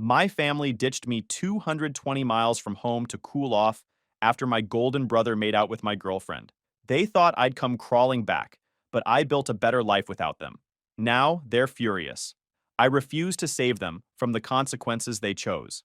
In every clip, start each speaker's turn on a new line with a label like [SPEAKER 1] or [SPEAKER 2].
[SPEAKER 1] My family ditched me 220 miles from home to cool off after my golden brother made out with my girlfriend. They thought I'd come crawling back, but I built a better life without them. Now they're furious. I refuse to save them from the consequences they chose.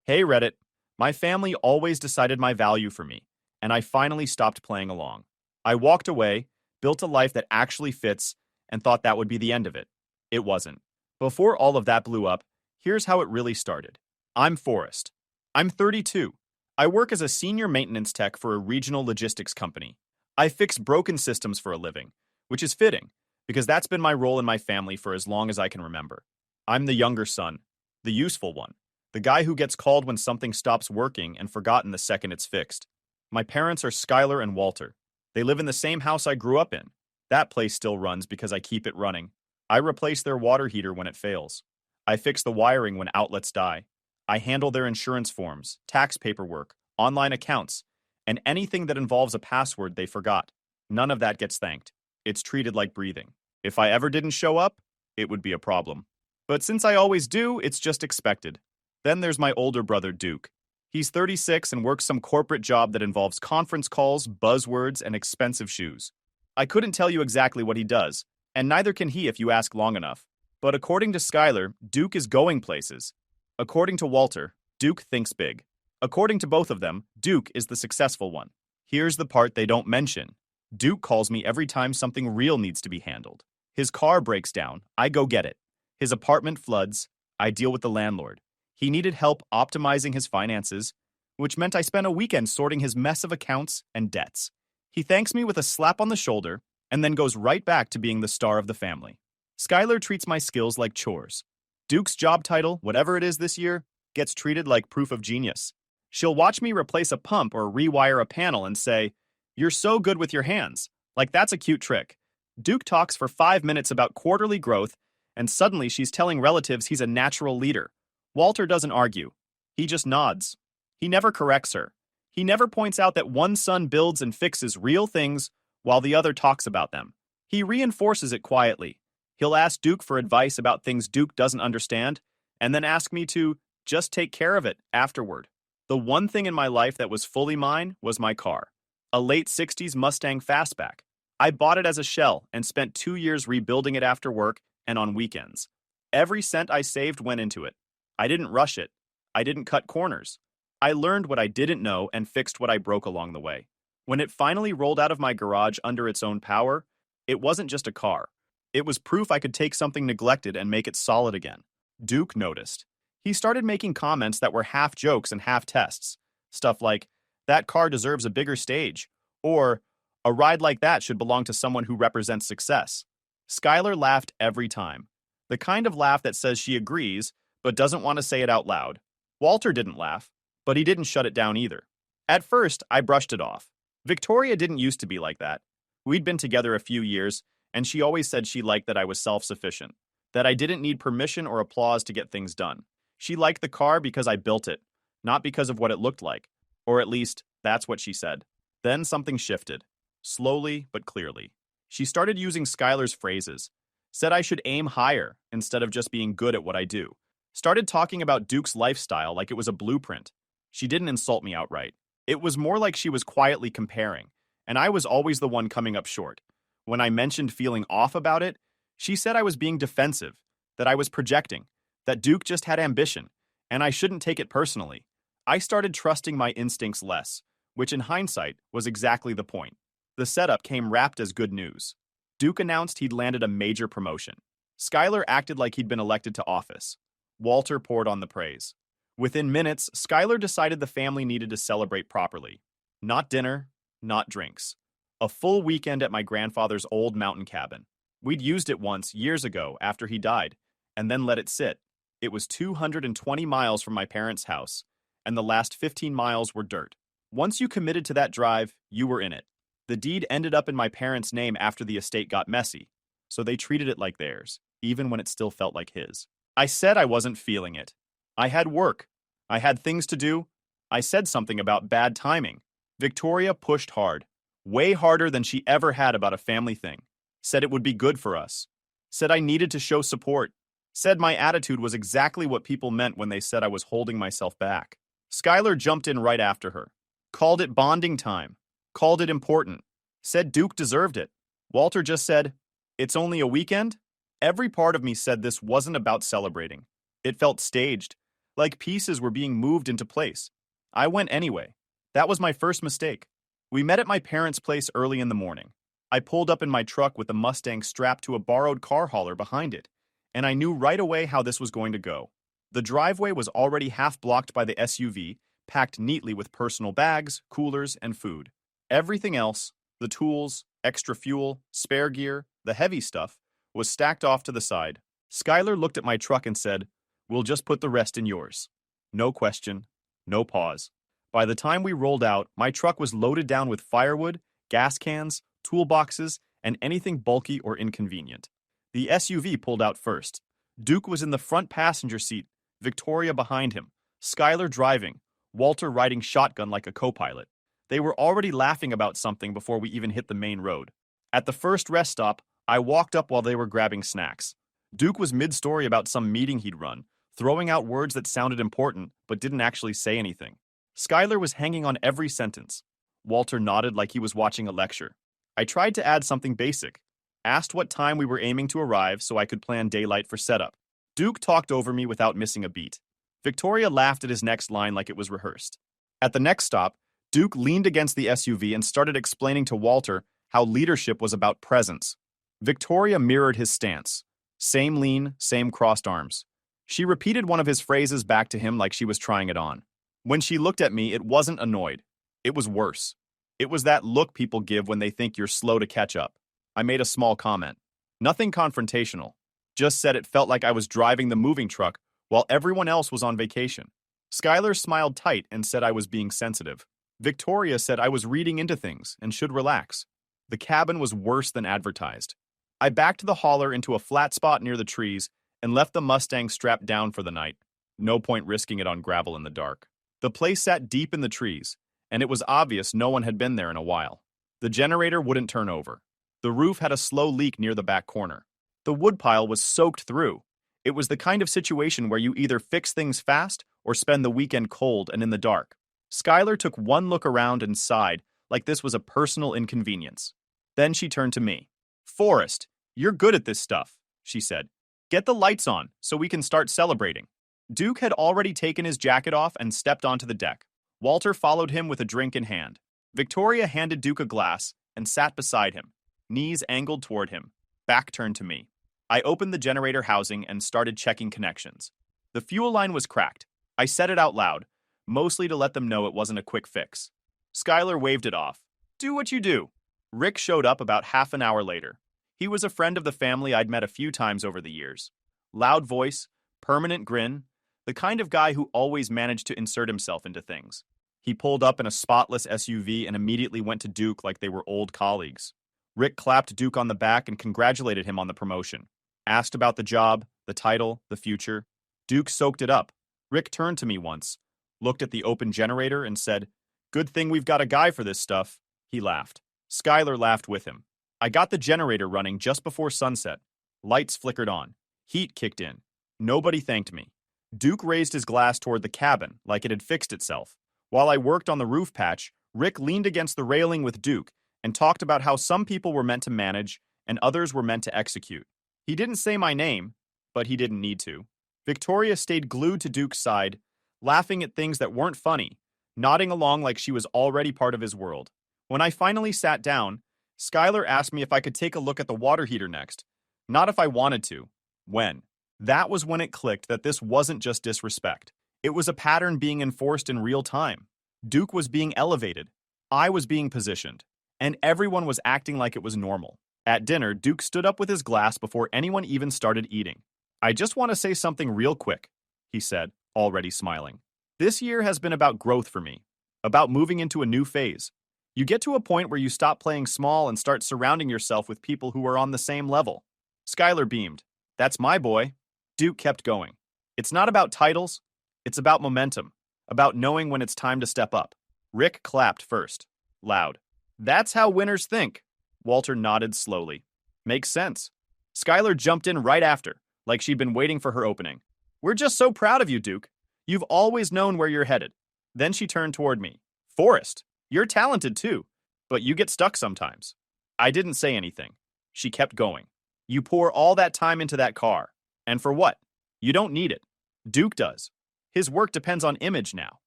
[SPEAKER 1] Hey Reddit, my family always decided my value for me, and I finally stopped playing along. I walked away, built a life that actually fits, and thought that would be the end of it. It wasn't. Before all of that blew up, here's how it really started. I'm Forrest. I'm 32. I work as a senior maintenance tech for a regional logistics company. I fix broken systems for a living, which is fitting, because that's been my role in my family for as long as I can remember. I'm the younger son, the useful one, the guy who gets called when something stops working and forgotten the second it's fixed. My parents are Skylar and Walter. They live in the same house I grew up in. That place still runs because I keep it running. I replace their water heater when it fails. I fix the wiring when outlets die. I handle their insurance forms, tax paperwork, online accounts, and anything that involves a password they forgot. None of that gets thanked. It's treated like breathing. If I ever didn't show up, it would be a problem. But since I always do, it's just expected. Then there's my older brother, Duke. He's 36 and works some corporate job that involves conference calls, buzzwords, and expensive shoes. I couldn't tell you exactly what he does, and neither can he if you ask long enough. But according to Skylar, Duke is going places. According to Walter, Duke thinks big. According to both of them, Duke is the successful one. Here's the part they don't mention. Duke calls me every time something real needs to be handled. His car breaks down, I go get it. His apartment floods, I deal with the landlord. He needed help optimizing his finances, which meant I spent a weekend sorting his mess of accounts and debts. He thanks me with a slap on the shoulder and then goes right back to being the star of the family. Skylar treats my skills like chores. Duke's job title, whatever it is this year, gets treated like proof of genius. She'll watch me replace a pump or rewire a panel and say, "You're so good with your hands." Like that's a cute trick. Duke talks for 5 minutes about quarterly growth, and suddenly she's telling relatives he's a natural leader. Walter doesn't argue. He just nods. He never corrects her. He never points out that one son builds and fixes real things while the other talks about them. He reinforces it quietly. He'll ask Duke for advice about things Duke doesn't understand, and then ask me to just take care of it afterward. The one thing in my life that was fully mine was my car. A late 60s Mustang Fastback. I bought it as a shell and spent 2 years rebuilding it after work and on weekends. Every cent I saved went into it. I didn't rush it. I didn't cut corners. I learned what I didn't know and fixed what I broke along the way. When it finally rolled out of my garage under its own power, it wasn't just a car. It was proof I could take something neglected and make it solid again. Duke noticed. He started making comments that were half jokes and half tests. Stuff like, "That car deserves a bigger stage," or "A ride like that should belong to someone who represents success." Skylar laughed every time. The kind of laugh that says she agrees, but doesn't want to say it out loud. Walter didn't laugh, but he didn't shut it down either. At first, I brushed it off. Victoria didn't used to be like that. We'd been together a few years, and she always said she liked that I was self-sufficient, that I didn't need permission or applause to get things done. She liked the car because I built it, not because of what it looked like, or at least, that's what she said. Then something shifted, slowly but clearly. She started using Skylar's phrases, said I should aim higher instead of just being good at what I do, started talking about Duke's lifestyle like it was a blueprint. She didn't insult me outright. It was more like she was quietly comparing, and I was always the one coming up short. When I mentioned feeling off about it, she said I was being defensive, that I was projecting, that Duke just had ambition, and I shouldn't take it personally. I started trusting my instincts less, which in hindsight was exactly the point. The setup came wrapped as good news. Duke announced he'd landed a major promotion. Skylar acted like he'd been elected to office. Walter poured on the praise. Within minutes, Skylar decided the family needed to celebrate properly. Not dinner, not drinks. A full weekend at my grandfather's old mountain cabin. We'd used it once, years ago, after he died, and then let it sit. It was 220 miles from my parents' house, and the last 15 miles were dirt. Once you committed to that drive, you were in it. The deed ended up in my parents' name after the estate got messy, so they treated it like theirs, even when it still felt like his. I said I wasn't feeling it. I had work. I had things to do. I said something about bad timing. Victoria pushed hard, way harder than she ever had about a family thing. Said it would be good for us. Said I needed to show support. Said my attitude was exactly what people meant when they said I was holding myself back. Skylar jumped in right after her. Called it bonding time. Called it important. Said Duke deserved it. Walter just said, "It's only a weekend?" Every part of me said this wasn't about celebrating. It felt staged, like pieces were being moved into place. I went anyway. That was my first mistake. We met at my parents' place early in the morning. I pulled up in my truck with the Mustang strapped to a borrowed car hauler behind it, and I knew right away how this was going to go. The driveway was already half blocked by the SUV, packed neatly with personal bags, coolers, and food. Everything else, the tools, extra fuel, spare gear, the heavy stuff, was stacked off to the side. Skylar looked at my truck and said, "We'll just put the rest in yours." No question, no pause. By the time we rolled out, my truck was loaded down with firewood, gas cans, toolboxes, and anything bulky or inconvenient. The SUV pulled out first. Duke was in the front passenger seat, Victoria behind him, Skylar driving, Walter riding shotgun like a co-pilot. They were already laughing about something before we even hit the main road. At the first rest stop, I walked up while they were grabbing snacks. Duke was mid-story about some meeting he'd run, throwing out words that sounded important but didn't actually say anything. Skylar was hanging on every sentence. Walter nodded like he was watching a lecture. I tried to add something basic. Asked what time we were aiming to arrive so I could plan daylight for setup. Duke talked over me without missing a beat. Victoria laughed at his next line like it was rehearsed. At the next stop, Duke leaned against the SUV and started explaining to Walter how leadership was about presence. Victoria mirrored his stance. Same lean, same crossed arms. She repeated one of his phrases back to him like she was trying it on. When she looked at me, it wasn't annoyed. It was worse. It was that look people give when they think you're slow to catch up. I made a small comment. Nothing confrontational. Just said it felt like I was driving the moving truck while everyone else was on vacation. Skylar smiled tight and said I was being sensitive. Victoria said I was reading into things and should relax. The cabin was worse than advertised. I backed the hauler into a flat spot near the trees and left the Mustang strapped down for the night. No point risking it on gravel in the dark. The place sat deep in the trees, and it was obvious no one had been there in a while. The generator wouldn't turn over. The roof had a slow leak near the back corner. The woodpile was soaked through. It was the kind of situation where you either fix things fast or spend the weekend cold and in the dark. Skylar took one look around and sighed like this was a personal inconvenience. Then she turned to me. "Forrest, you're good at this stuff," she said. "Get the lights on so we can start celebrating." Duke had already taken his jacket off and stepped onto the deck. Walter followed him with a drink in hand. Victoria handed Duke a glass and sat beside him, knees angled toward him, back turned to me. I opened the generator housing and started checking connections. The fuel line was cracked. I said it out loud, mostly to let them know it wasn't a quick fix. Skylar waved it off. "Do what you do." Rick showed up about half an hour later. He was a friend of the family I'd met a few times over the years. Loud voice, permanent grin, the kind of guy who always managed to insert himself into things. He pulled up in a spotless SUV and immediately went to Duke like they were old colleagues. Rick clapped Duke on the back and congratulated him on the promotion. Asked about the job, the title, the future. Duke soaked it up. Rick turned to me once, looked at the open generator and said, "Good thing we've got a guy for this stuff." He laughed. Skylar laughed with him. I got the generator running just before sunset. Lights flickered on. Heat kicked in. Nobody thanked me. Duke raised his glass toward the cabin like it had fixed itself. While I worked on the roof patch, Rick leaned against the railing with Duke and talked about how some people were meant to manage and others were meant to execute. He didn't say my name, but he didn't need to. Victoria stayed glued to Duke's side, laughing at things that weren't funny, nodding along like she was already part of his world. When I finally sat down, Skylar asked me if I could take a look at the water heater next. Not if I wanted to. When? That was when it clicked that this wasn't just disrespect. It was a pattern being enforced in real time. Duke was being elevated. I was being positioned. And everyone was acting like it was normal. At dinner, Duke stood up with his glass before anyone even started eating. "I just want to say something real quick," he said, already smiling. "This year has been about growth for me, about moving into a new phase. You get to a point where you stop playing small and start surrounding yourself with people who are on the same level." Skylar beamed. "That's my boy." Duke kept going. "It's not about titles. It's about momentum, about knowing when it's time to step up." Rick clapped first, loud. "That's how winners think." Walter nodded slowly. "Makes sense." Skylar jumped in right after, like she'd been waiting for her opening. We're just so proud of you, Duke. You've always known where you're headed. Then she turned toward me. Forrest, you're talented too, but you get stuck sometimes. I didn't say anything. She kept going. You pour all that time into that car. And for what? You don't need it. Duke does. His work depends on image now.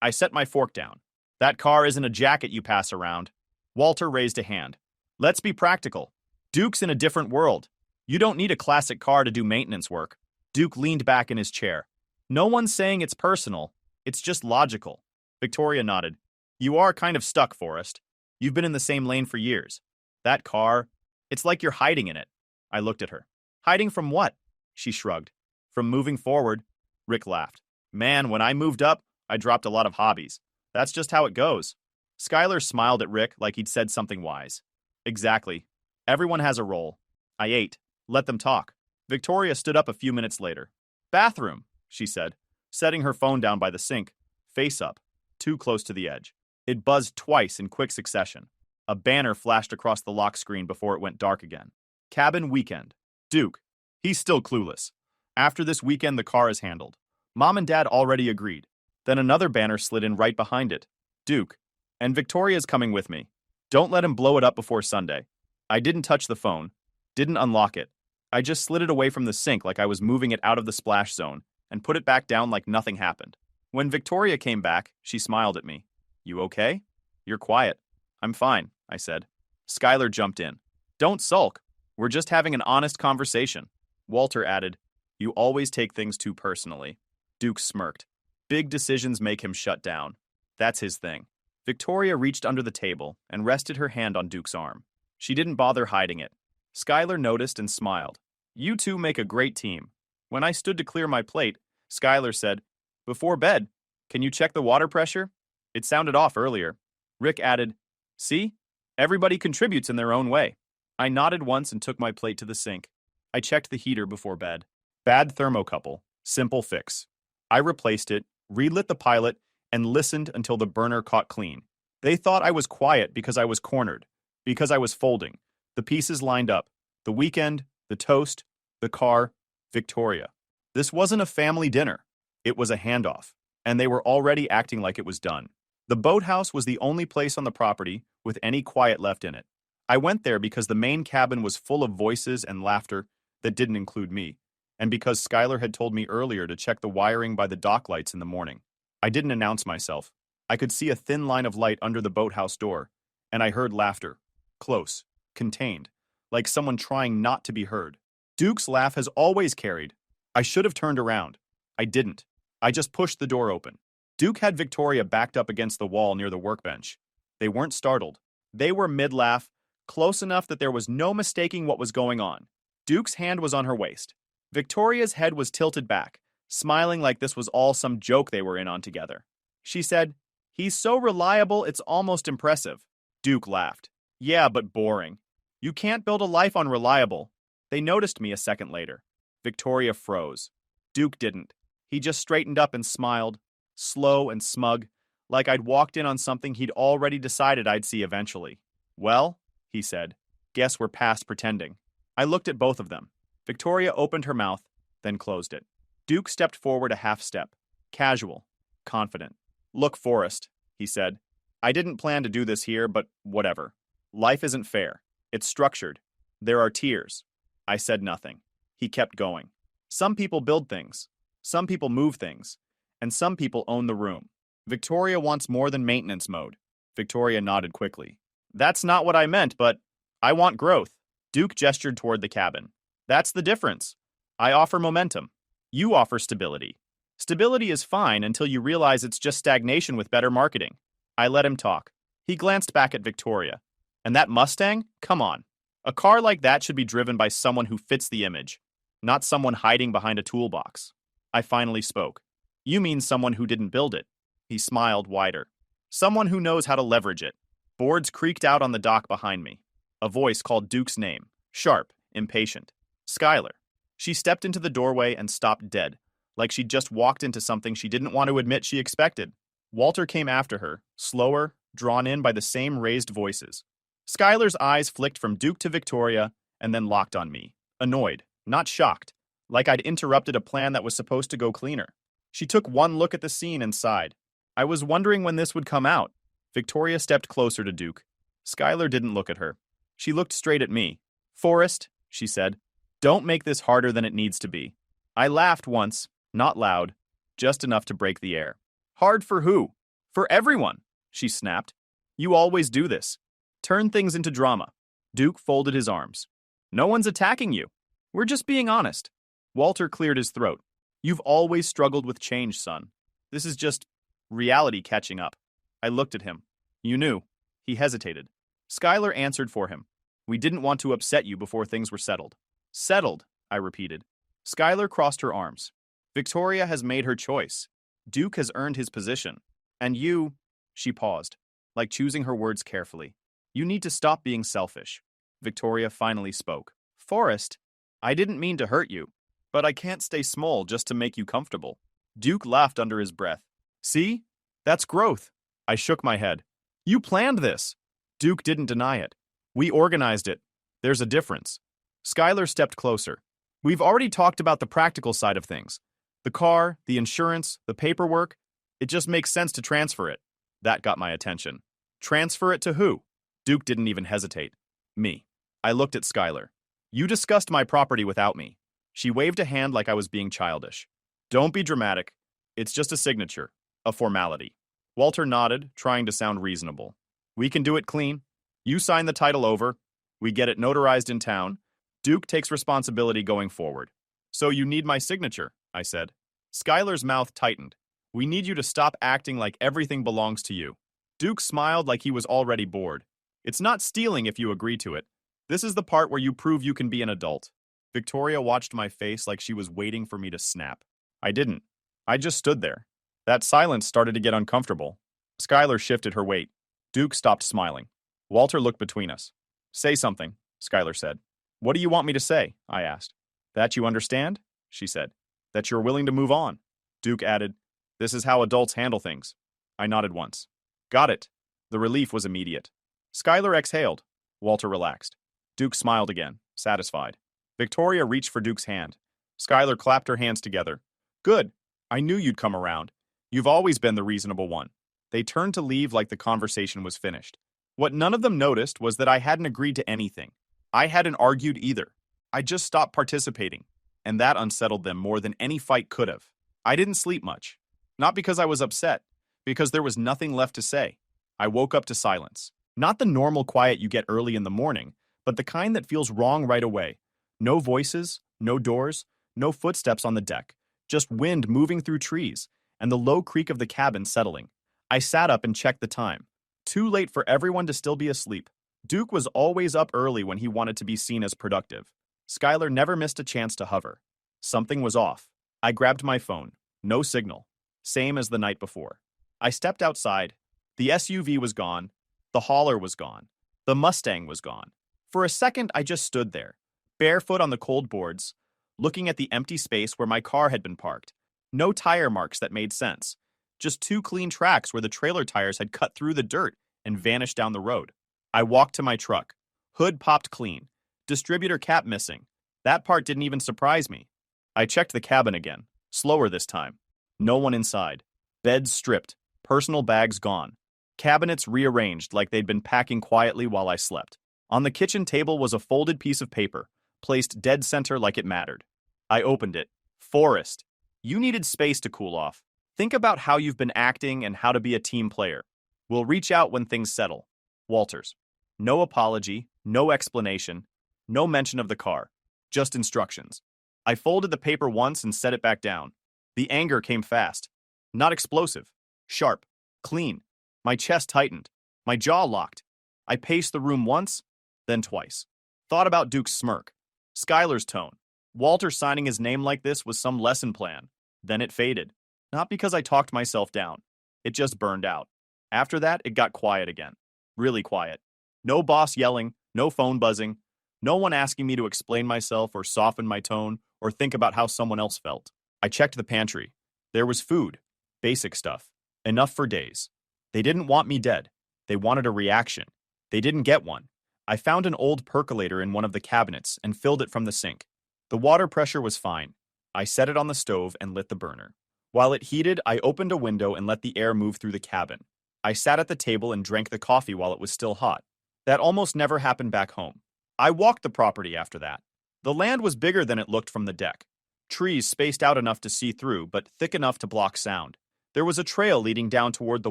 [SPEAKER 1] I set my fork down. That car isn't a jacket you pass around. Walter raised a hand. Let's be practical. Duke's in a different world. You don't need a classic car to do maintenance work. Duke leaned back in his chair. No one's saying it's personal. It's just logical. Victoria nodded. You are kind of stuck, Forrest. You've been in the same lane for years. That car, it's like you're hiding in it. I looked at her. Hiding from what? She shrugged. From moving forward. Rick laughed. Man, when I moved up, I dropped a lot of hobbies. That's just how it goes. Skylar smiled at Rick like he'd said something wise. Exactly. Everyone has a role. I ate. Let them talk. Victoria stood up a few minutes later. Bathroom, she said, setting her phone down by the sink, face up, too close to the edge. It buzzed twice in quick succession. A banner flashed across the lock screen before it went dark again. Cabin weekend. Duke. He's still clueless. After this weekend, the car is handled. Mom and Dad already agreed. Then another banner slid in right behind it. Duke. And Victoria's coming with me. Don't let him blow it up before Sunday. I didn't touch the phone. Didn't unlock it. I just slid it away from the sink like I was moving it out of the splash zone and put it back down like nothing happened. When Victoria came back, she smiled at me. You okay? You're quiet. I'm fine, I said. Skylar jumped in. Don't sulk. We're just having an honest conversation. Walter added, You always take things too personally. Duke smirked. Big decisions make him shut down. That's his thing. Victoria reached under the table and rested her hand on Duke's arm. She didn't bother hiding it. Skylar noticed and smiled. You two make a great team. When I stood to clear my plate, Skylar said, Before bed, can you check the water pressure? It sounded off earlier. Rick added, See? Everybody contributes in their own way. I nodded once and took my plate to the sink. I checked the heater before bed. Bad thermocouple. Simple fix. I replaced it, relit the pilot, and listened until the burner caught clean. They thought I was quiet because I was cornered, because I was folding. The pieces lined up. The weekend, the toast, the car, Victoria. This wasn't a family dinner. It was a handoff, and they were already acting like it was done. The boathouse was the only place on the property with any quiet left in it. I went there because the main cabin was full of voices and laughter that didn't include me, and because Skylar had told me earlier to check the wiring by the dock lights in the morning. I didn't announce myself. I could see a thin line of light under the boathouse door, and I heard laughter. Close, contained, like someone trying not to be heard. Duke's laugh has always carried. I should have turned around. I didn't. I just pushed the door open. Duke had Victoria backed up against the wall near the workbench. They weren't startled. They were mid-laugh, close enough that there was no mistaking what was going on. Duke's hand was on her waist. Victoria's head was tilted back, smiling like this was all some joke they were in on together. She said, He's so reliable it's almost impressive. Duke laughed. Yeah, but boring. You can't build a life on reliable. They noticed me a second later. Victoria froze. Duke didn't. He just straightened up and smiled, slow and smug, like I'd walked in on something he'd already decided I'd see eventually. Well, he said, guess we're past pretending. I looked at both of them. Victoria opened her mouth, then closed it. Duke stepped forward a half step, casual, confident. Look, Forrest, he said. I didn't plan to do this here, but whatever. Life isn't fair. It's structured. There are tiers. I said nothing. He kept going. Some people build things. Some people move things. And some people own the room. Victoria wants more than maintenance mode. Victoria nodded quickly. That's not what I meant, but I want growth. Duke gestured toward the cabin. That's the difference. I offer momentum. You offer stability. Stability is fine until you realize it's just stagnation with better marketing. I let him talk. He glanced back at Victoria. And that Mustang? Come on. A car like that should be driven by someone who fits the image, not someone hiding behind a toolbox. I finally spoke. You mean someone who didn't build it. He smiled wider. Someone who knows how to leverage it. Boards creaked out on the dock behind me. A voice called Duke's name, sharp, impatient. Skylar. She stepped into the doorway and stopped dead, like she'd just walked into something she didn't want to admit she expected. Walter came after her, slower, drawn in by the same raised voices. Skylar's eyes flicked from Duke to Victoria and then locked on me, annoyed, not shocked, like I'd interrupted a plan that was supposed to go cleaner. She took one look at the scene and sighed. I was wondering when this would come out. Victoria stepped closer to Duke. Skylar didn't look at her. She looked straight at me. Forrest, she said, don't make this harder than it needs to be. I laughed once, not loud, just enough to break the air. Hard for who? For everyone, she snapped. You always do this. Turn things into drama. Duke folded his arms. No one's attacking you. We're just being honest. Walter cleared his throat. You've always struggled with change, son. This is just reality catching up. I looked at him. You knew. He hesitated. Skylar answered for him. We didn't want to upset you before things were settled. Settled, I repeated. Skylar crossed her arms. Victoria has made her choice. Duke has earned his position. And you, she paused, like choosing her words carefully. You need to stop being selfish. Victoria finally spoke. Forrest, I didn't mean to hurt you, but I can't stay small just to make you comfortable. Duke laughed under his breath. See? That's growth. I shook my head. You planned this. Duke didn't deny it. We organized it. There's a difference. Skylar stepped closer. We've already talked about the practical side of things. The car, the insurance, the paperwork. It just makes sense to transfer it. That got my attention. Transfer it to who? Duke didn't even hesitate. Me. I looked at Skylar. You discussed my property without me. She waved a hand like I was being childish. Don't be dramatic. It's just a signature. A formality. Walter nodded, trying to sound reasonable. We can do it clean. You sign the title over. We get it notarized in town. Duke takes responsibility going forward. So you need my signature, I said. Skylar's mouth tightened. We need you to stop acting like everything belongs to you. Duke smiled like he was already bored. It's not stealing if you agree to it. This is the part where you prove you can be an adult. Victoria watched my face like she was waiting for me to snap. I didn't. I just stood there. That silence started to get uncomfortable. Skylar shifted her weight. Duke stopped smiling. Walter looked between us. Say something, Skylar said. What do you want me to say? I asked. That you understand? She said. That you're willing to move on. Duke added, this is how adults handle things. I nodded once. Got it. The relief was immediate. Skylar exhaled. Walter relaxed. Duke smiled again, satisfied. Victoria reached for Duke's hand. Skylar clapped her hands together. Good. I knew you'd come around. You've always been the reasonable one. They turned to leave like the conversation was finished. What none of them noticed was that I hadn't agreed to anything. I hadn't argued either. I just stopped participating, and that unsettled them more than any fight could have. I didn't sleep much. Not because I was upset, because there was nothing left to say. I woke up to silence. Not the normal quiet you get early in the morning, but the kind that feels wrong right away. No voices, no doors, no footsteps on the deck, just wind moving through trees, and the low creak of the cabin settling. I sat up and checked the time. Too late for everyone to still be asleep. Duke was always up early when he wanted to be seen as productive. Skylar never missed a chance to hover. Something was off. I grabbed my phone. No signal. Same as the night before. I stepped outside. The SUV was gone. The hauler was gone. The Mustang was gone. For a second, I just stood there, barefoot on the cold boards, looking at the empty space where my car had been parked. No tire marks that made sense. Just two clean tracks where the trailer tires had cut through the dirt and vanished down the road. I walked to my truck. Hood popped clean. Distributor cap missing. That part didn't even surprise me. I checked the cabin again, slower this time. No one inside. Beds stripped. Personal bags gone. Cabinets rearranged like they'd been packing quietly while I slept. On the kitchen table was a folded piece of paper, placed dead center like it mattered. I opened it. Forrest, you needed space to cool off. Think about how you've been acting and how to be a team player. We'll reach out when things settle. Walters. No apology, no explanation, no mention of the car. Just instructions. I folded the paper once and set it back down. The anger came fast. Not explosive. Sharp. Clean. My chest tightened. My jaw locked. I paced the room once, then twice. Thought about Duke's smirk. Skylar's tone. Walter signing his name like this was some lesson plan. Then it faded. Not because I talked myself down. It just burned out. After that, it got quiet again. Really quiet. No boss yelling, no phone buzzing, no one asking me to explain myself or soften my tone or think about how someone else felt. I checked the pantry. There was food. Basic stuff. Enough for days. They didn't want me dead. They wanted a reaction. They didn't get one. I found an old percolator in one of the cabinets and filled it from the sink. The water pressure was fine. I set it on the stove and lit the burner. While it heated, I opened a window and let the air move through the cabin. I sat at the table and drank the coffee while it was still hot. That almost never happened back home. I walked the property after that. The land was bigger than it looked from the deck. Trees spaced out enough to see through, but thick enough to block sound. There was a trail leading down toward the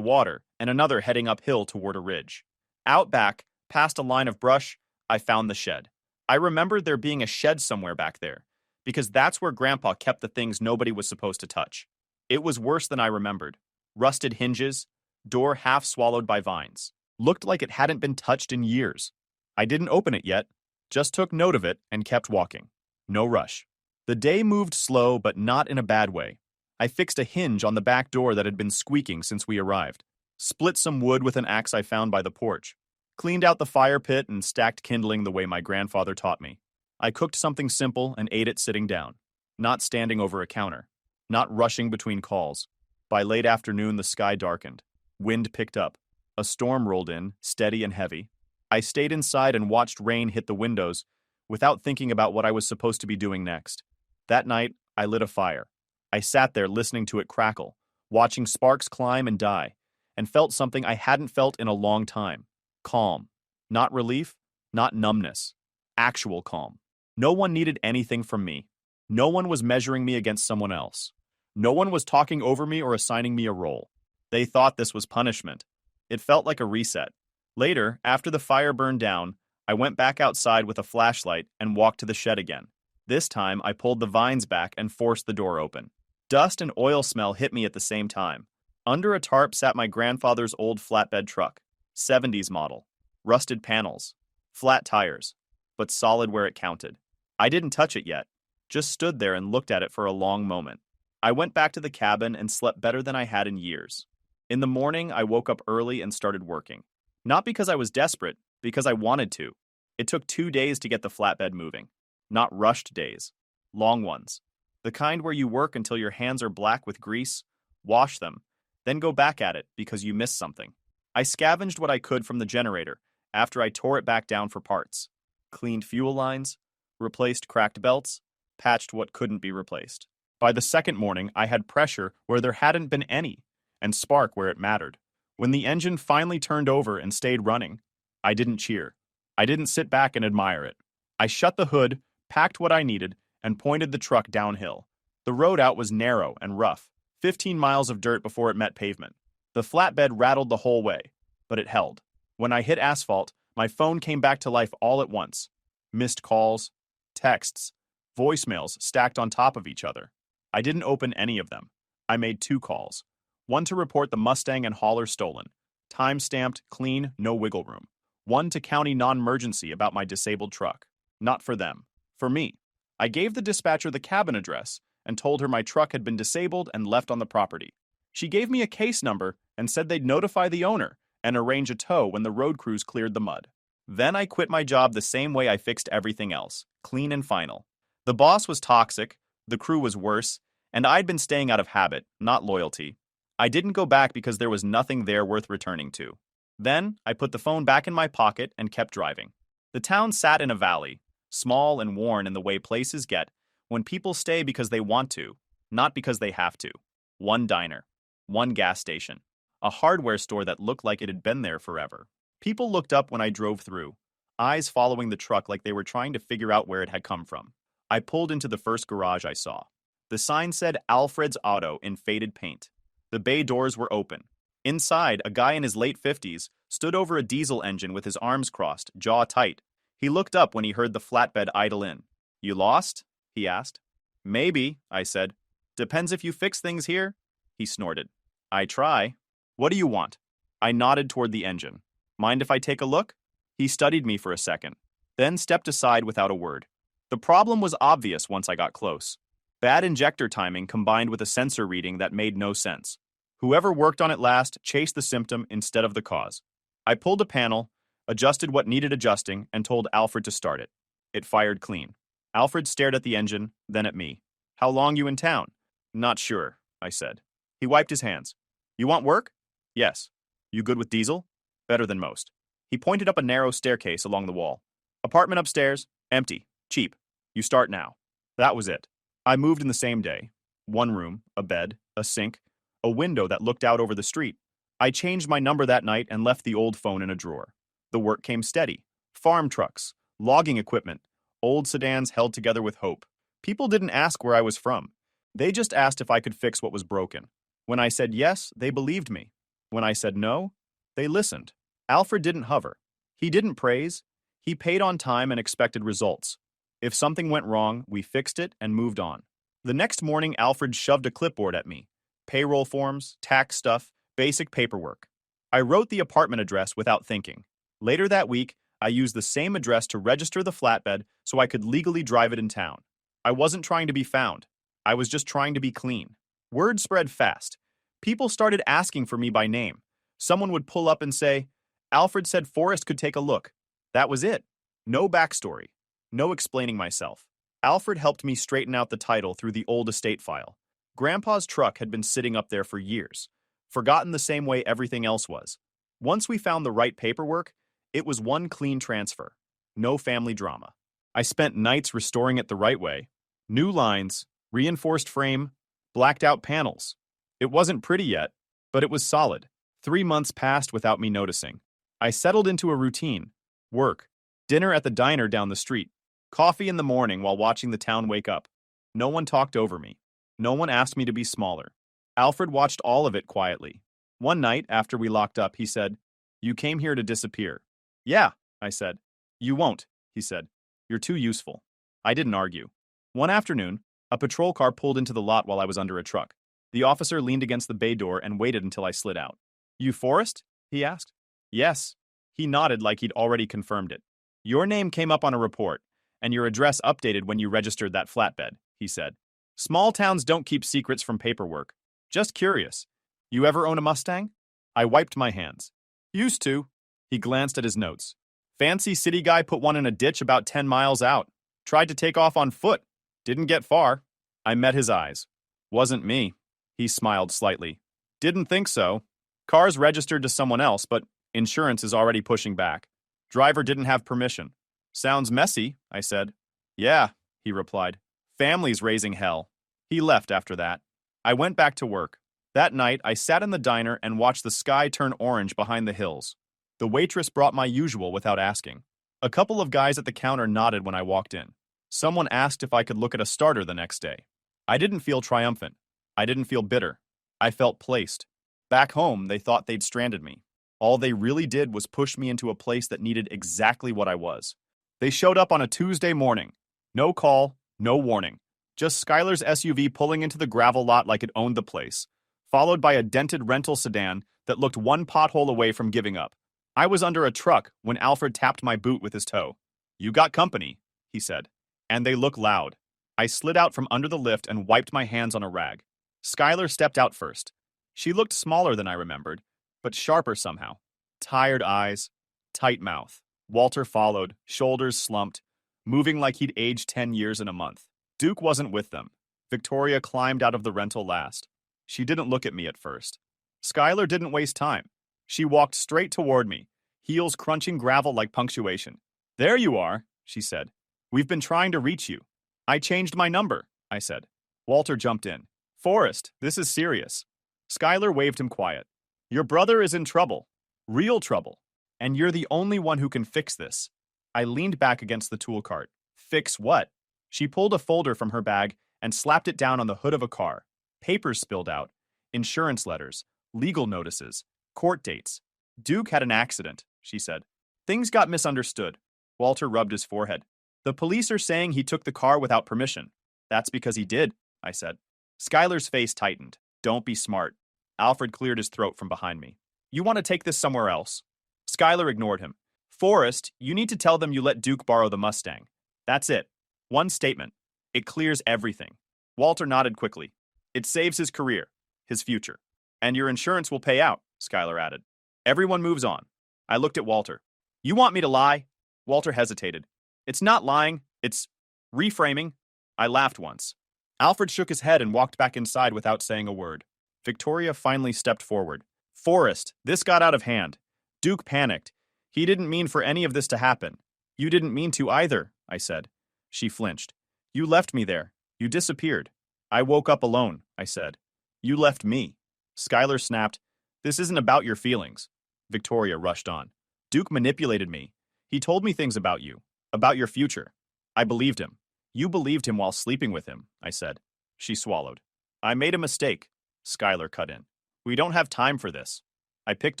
[SPEAKER 1] water, and another heading uphill toward a ridge. Out back, past a line of brush, I found the shed. I remembered there being a shed somewhere back there, because that's where Grandpa kept the things nobody was supposed to touch. It was worse than I remembered. Rusted hinges, door half swallowed by vines. Looked like it hadn't been touched in years. I didn't open it yet, just took note of it and kept walking. No rush. The day moved slow, but not in a bad way. I fixed a hinge on the back door that had been squeaking since we arrived. Split some wood with an axe I found by the porch. Cleaned out the fire pit and stacked kindling the way my grandfather taught me. I cooked something simple and ate it sitting down, not standing over a counter, not rushing between calls. By late afternoon, the sky darkened. Wind picked up. A storm rolled in, steady and heavy. I stayed inside and watched rain hit the windows without thinking about what I was supposed to be doing next. That night, I lit a fire. I sat there listening to it crackle, watching sparks climb and die, and felt something I hadn't felt in a long time. Calm. Not relief, not numbness. Actual calm. No one needed anything from me. No one was measuring me against someone else. No one was talking over me or assigning me a role. They thought this was punishment. It felt like a reset. Later, after the fire burned down, I went back outside with a flashlight and walked to the shed again. This time, I pulled the vines back and forced the door open. Dust and oil smell hit me at the same time. Under a tarp sat my grandfather's old flatbed truck, 70s model. Rusted panels, flat tires, but solid where it counted. I didn't touch it yet, just stood there and looked at it for a long moment. I went back to the cabin and slept better than I had in years. In the morning, I woke up early and started working. Not because I was desperate, because I wanted to. It took 2 days to get the flatbed moving. Not rushed days. Long ones. The kind where you work until your hands are black with grease, wash them, then go back at it because you missed something. I scavenged what I could from the generator after I tore it back down for parts. Cleaned fuel lines, replaced cracked belts, patched what couldn't be replaced. By the second morning, I had pressure where there hadn't been any, and spark where it mattered. When the engine finally turned over and stayed running, I didn't cheer. I didn't sit back and admire it. I shut the hood, packed what I needed, and pointed the truck downhill. The road out was narrow and rough, 15 miles of dirt before it met pavement. The flatbed rattled the whole way, but it held. When I hit asphalt, my phone came back to life all at once. Missed calls, texts, voicemails stacked on top of each other. I didn't open any of them. I made 2 calls. One to report the Mustang and hauler stolen. Time-stamped, clean, no wiggle room. One to county non-emergency about my disabled truck. Not for them. For me. I gave the dispatcher the cabin address and told her my truck had been disabled and left on the property. She gave me a case number and said they'd notify the owner and arrange a tow when the road crews cleared the mud. Then I quit my job the same way I fixed everything else, clean and final. The boss was toxic, the crew was worse, and I'd been staying out of habit, not loyalty. I didn't go back because there was nothing there worth returning to. Then I put the phone back in my pocket and kept driving. The town sat in a valley, small and worn in the way places get when people stay because they want to, not because they have to. One diner, one gas station, a hardware store that looked like it had been there forever. People looked up when I drove through, eyes following the truck like they were trying to figure out where it had come from. I pulled into the first garage I saw. The sign said Alfred's Auto in faded paint. The bay doors were open. Inside, a guy in his late 50s stood over a diesel engine with his arms crossed, jaw tight. He looked up when he heard the flatbed idle in. "You lost?" he asked. "Maybe," I said. "Depends if you fix things here." He snorted. "I try. What do you want?" I nodded toward the engine. "Mind if I take a look?" He studied me for a second, then stepped aside without a word. The problem was obvious once I got close. Bad injector timing combined with a sensor reading that made no sense. Whoever worked on it last chased the symptom instead of the cause. I pulled a panel, adjusted what needed adjusting, and told Alfred to start it. It fired clean. Alfred stared at the engine, then at me. "How long you in town?" "Not sure," I said. He wiped his hands. "You want work?" "Yes." "You good with diesel?" "Better than most." He pointed up a narrow staircase along the wall. "Apartment upstairs, empty, cheap. You start now." That was it. I moved in the same day. One room, a bed, a sink, a window that looked out over the street. I changed my number that night and left the old phone in a drawer. The work came steady. Farm trucks, logging equipment, old sedans held together with hope. People didn't ask where I was from. They just asked if I could fix what was broken. When I said yes, they believed me. When I said no, they listened. Alfred didn't hover. He didn't praise. He paid on time and expected results. If something went wrong, we fixed it and moved on. The next morning, Alfred shoved a clipboard at me. Payroll forms, tax stuff, basic paperwork. I wrote the apartment address without thinking. Later that week, I used the same address to register the flatbed so I could legally drive it in town. I wasn't trying to be found. I was just trying to be clean. Word spread fast. People started asking for me by name. Someone would pull up and say, Alfred said Forrest could take a look. That was it. No backstory. No explaining myself. Alfred helped me straighten out the title through the old estate file. Grandpa's truck had been sitting up there for years, forgotten the same way everything else was. Once we found the right paperwork, it was one clean transfer. No family drama. I spent nights restoring it the right way. New lines, reinforced frame, blacked out panels. It wasn't pretty yet, but it was solid. 3 months passed without me noticing. I settled into a routine. Work. Dinner at the diner down the street. Coffee in the morning while watching the town wake up. No one talked over me. No one asked me to be smaller. Alfred watched all of it quietly. One night, after we locked up, he said, "You came here to disappear." "Yeah," I said. "You won't," he said. "You're too useful." I didn't argue. One afternoon, a patrol car pulled into the lot while I was under a truck. The officer leaned against the bay door and waited until I slid out. "You Forrest?" he asked. "Yes." He nodded like he'd already confirmed it. "Your name came up on a report, and your address updated when you registered that flatbed," he said. "Small towns don't keep secrets from paperwork. Just curious. You ever own a Mustang?" I wiped my hands. "Used to." He glanced at his notes. "Fancy city guy put one in a ditch about 10 miles out. Tried to take off on foot. Didn't get far." I met his eyes. "Wasn't me." He smiled slightly. "Didn't think so. Car's registered to someone else, but insurance is already pushing back. Driver didn't have permission." "Sounds messy," I said. "Yeah," he replied. "Family's raising hell." He left after that. I went back to work. That night, I sat in the diner and watched the sky turn orange behind the hills. The waitress brought my usual without asking. A couple of guys at the counter nodded when I walked in. Someone asked if I could look at a starter the next day. I didn't feel triumphant. I didn't feel bitter. I felt placed. Back home, they thought they'd stranded me. All they really did was push me into a place that needed exactly what I was. They showed up on a Tuesday morning. No call, no warning. Just Skylar's SUV pulling into the gravel lot like it owned the place, followed by a dented rental sedan that looked one pothole away from giving up. I was under a truck when Alfred tapped my boot with his toe. "You got company," he said. "And they look loud." I slid out from under the lift and wiped my hands on a rag. Skylar stepped out first. She looked smaller than I remembered, but sharper somehow. Tired eyes, tight mouth. Walter followed, shoulders slumped, moving like he'd aged 10 years in a month. Duke wasn't with them. Victoria climbed out of the rental last. She didn't look at me at first. Skylar didn't waste time. She walked straight toward me, heels crunching gravel like punctuation. "There you are," she said. "We've been trying to reach you." "I changed my number," I said. Walter jumped in. "Forrest, this is serious." Skylar waved him quiet. "Your brother is in trouble. Real trouble. And you're the only one who can fix this." I leaned back against the tool cart. "Fix what?" She pulled a folder from her bag and slapped it down on the hood of a car. Papers spilled out. Insurance letters, legal notices, court dates. "Duke had an accident," she said. "Things got misunderstood." Walter rubbed his forehead. "The police are saying he took the car without permission." "That's because he did," I said. Skylar's face tightened. "Don't be smart." Alfred cleared his throat from behind me. "You want to take this somewhere else?" Skylar ignored him. "Forrest, you need to tell them you let Duke borrow the Mustang. That's it. One statement. It clears everything." Walter nodded quickly. "It saves his career, his future. And your insurance will pay out," Skylar added. Everyone moves on. I looked at Walter. "You want me to lie?" Walter hesitated. "It's not lying. It's reframing." I laughed once. Alfred shook his head and walked back inside without saying a word. Victoria finally stepped forward. "Forrest, this got out of hand. Duke panicked. He didn't mean for any of this to happen." "You didn't mean to either," I said. She flinched. "You left me there. You disappeared. I woke up alone, I said. You left me. Skylar snapped, This isn't about your feelings. Victoria rushed on. Duke manipulated me. He told me things about you, about your future. I believed him. You believed him while sleeping with him, I said. She swallowed. I made a mistake, Skylar cut in. We don't have time for this. I picked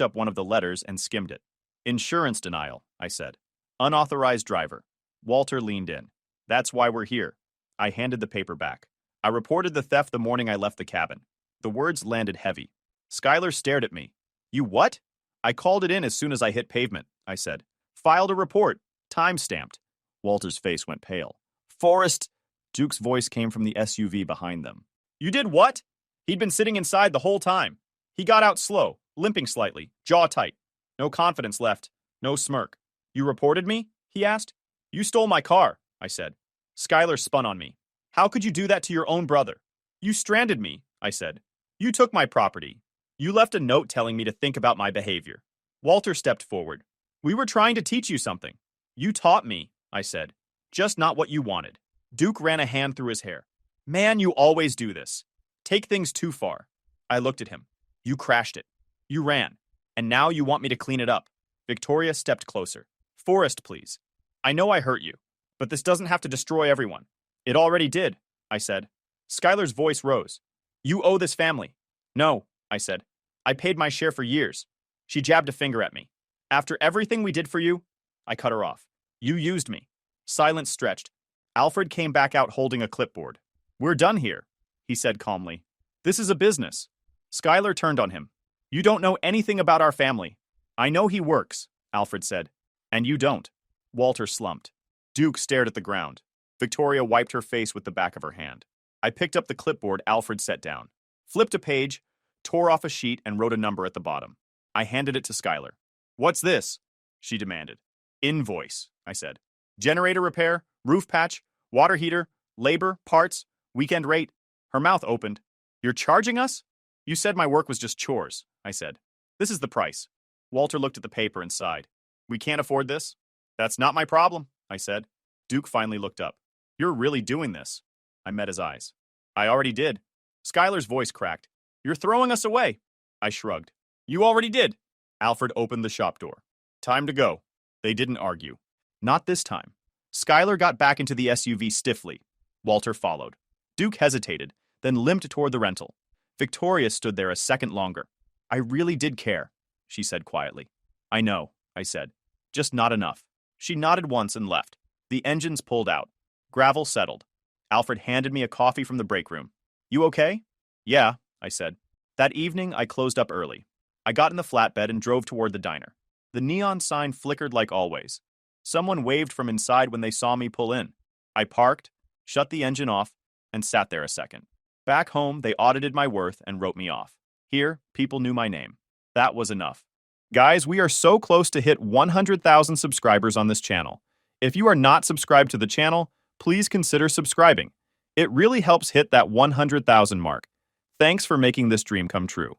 [SPEAKER 1] up one of the letters and skimmed it. Insurance denial, I said. Unauthorized driver. Walter leaned in. That's why we're here. I handed the paper back. I reported the theft the morning I left the cabin. The words landed heavy. Skylar stared at me. You what? I called it in as soon as I hit pavement, I said. Filed a report. Time-stamped. Walter's face went pale. Forrest! Duke's voice came from the SUV behind them. You did what? He'd been sitting inside the whole time. He got out slow, limping slightly, jaw tight. No confidence left, no smirk. You reported me? He asked. You stole my car, I said. Skylar spun on me. How could you do that to your own brother? You stranded me, I said. You took my property. You left a note telling me to think about my behavior. Walter stepped forward. We were trying to teach you something. You taught me, I said. Just not what you wanted. Duke ran a hand through his hair. Man, you always do this. Take things too far. I looked at him. You crashed it. You ran. And now you want me to clean it up. Victoria stepped closer. Forrest, please. I know I hurt you, but this doesn't have to destroy everyone. It already did, I said. Skylar's voice rose. You owe this family. No, I said. I paid my share for years. She jabbed a finger at me. After everything we did for you, I cut her off. You used me. Silence stretched. Alfred came back out holding a clipboard. We're done here, he said calmly. This is a business. Skylar turned on him. You don't know anything about our family. I know he works, Alfred said. And you don't. Walter slumped. Duke stared at the ground. Victoria wiped her face with the back of her hand. I picked up the clipboard Alfred set down, flipped a page, tore off a sheet, and wrote a number at the bottom. I handed it to Skylar. What's this? She demanded. Invoice, I said. Generator repair, roof patch, water heater, labor, parts, weekend rate. Her mouth opened. You're charging us? You said my work was just chores, I said. This is the price. Walter looked at the paper and sighed. We can't afford this? That's not my problem, I said. Duke finally looked up. You're really doing this. I met his eyes. I already did. Skylar's voice cracked. You're throwing us away. I shrugged. You already did. Alfred opened the shop door. Time to go. They didn't argue. Not this time. Skylar got back into the SUV stiffly. Walter followed. Duke hesitated, then limped toward the rental. Victoria stood there a second longer. I really did care, she said quietly. I know, I said. Just not enough. She nodded once and left. The engines pulled out. Gravel settled. Alfred handed me a coffee from the break room. You okay? Yeah, I said. That evening, I closed up early. I got in the flatbed and drove toward the diner. The neon sign flickered like always. Someone waved from inside when they saw me pull in. I parked, shut the engine off, and sat there a second. Back home, they audited my worth and wrote me off. Here, people knew my name. That was enough. Guys, we are so close to hit 100,000 subscribers on this channel. If you are not subscribed to the channel, please consider subscribing. It really helps hit that 100,000 mark. Thanks for making this dream come true.